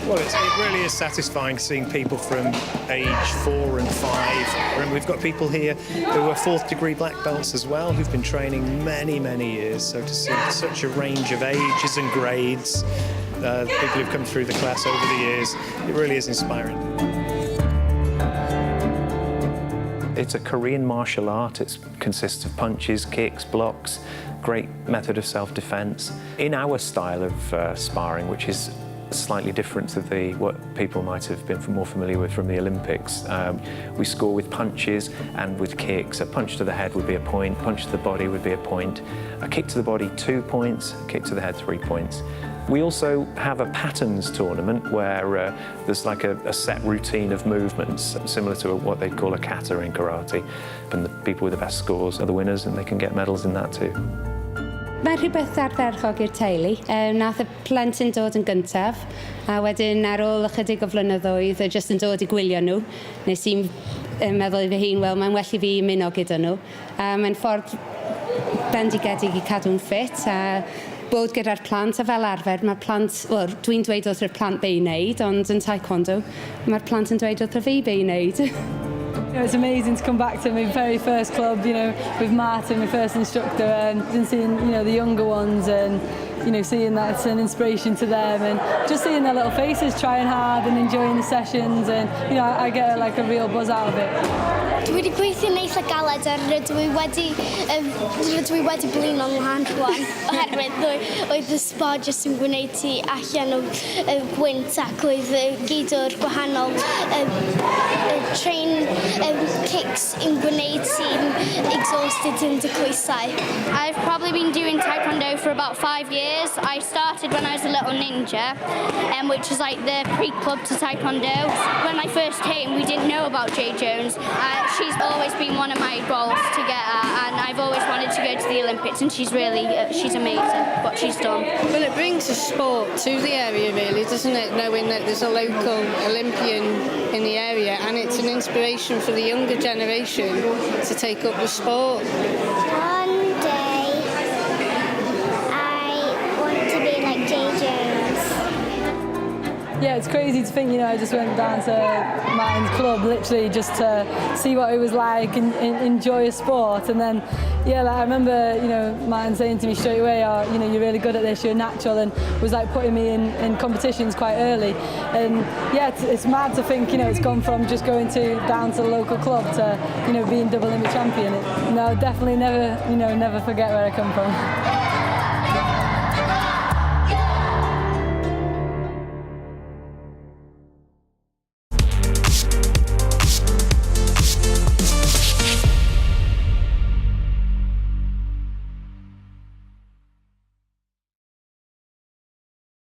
Well, it really is satisfying seeing people from age 4 and 5. And we've got people here who are 4th degree black belts as well, who've been training many, many years. So to see such a range of ages and grades, people who've come through the class over the years, it really is inspiring. It's a Korean martial art. It consists of punches, kicks, blocks, great method of self-defense. In our style of sparring, which is slightly different to what people might have been more familiar with from the Olympics, we score with punches and with kicks. A punch to the head would be a point, punch to the body would be a point, a kick to the body 2 points, a kick to the head 3 points. We also have a patterns tournament where there's like a set routine of movements, similar to what they'd call a kata in karate. And the people with the best scores are the winners, and they can get medals in that too. Mae'n rhywbeth ardderchog i'r teulu. Nath y plant yn dod yn gyntaf, a wedyn ar ôl ychydig o flynyddoedd, jyst yn dod i gwylio nhw. Nes i'n meddwl i fy hun, wel, mae'n well i fi ymuno gyda nhw. Mae'n ffordd bendigedig i cadw'n ffit, a bod gyda'r plant, a fel arfer, mae'r plant, wel, dwi'n dweud wrth y plant be i wneud, ond yn Taekwondo, mae'r plant yn dweud wrth fi be i wneud. It's amazing to come back to my very first club, with Martin, my first instructor, and seeing, the younger ones, and seeing that it's an inspiration to them, and just seeing their little faces trying hard and enjoying the sessions, and I get like a real buzz out of it. Dwi wedi gweithio'n eitha galed a rydw i wedi blin o'n lân rwan, oherwydd oedd y sbod jyst yn gwneud ti allan o gwynt ac oedd gyd o'r gwahanol train kicks yn gwneud ti'n exhausted yn dy coesau. I've probably been doing Taekwondo for about 5 years. I started when I was a little ninja, which is like the pre-club to Taekwondo. When I first came, we didn't know about Jay Jones. She's always been one of my goals to get at, and I've always wanted to go to the Olympics, and she's amazing what she's done. Well, it brings a sport to the area, really, doesn't it, knowing that there's a local Olympian in the area, and it's an inspiration for the younger generation to take up the sport. One day, I want to be like Jay Jones. Yeah, it's crazy to think, I just went down to Martin's club literally just to see what it was like and enjoy a sport. And then, I remember, Martin saying to me straight away, you're really good at this, you're natural, and was like putting me in competitions quite early. And it's mad to think, it's gone from just going down to the local club to, being double Olympic champion. No, definitely never forget where I come from.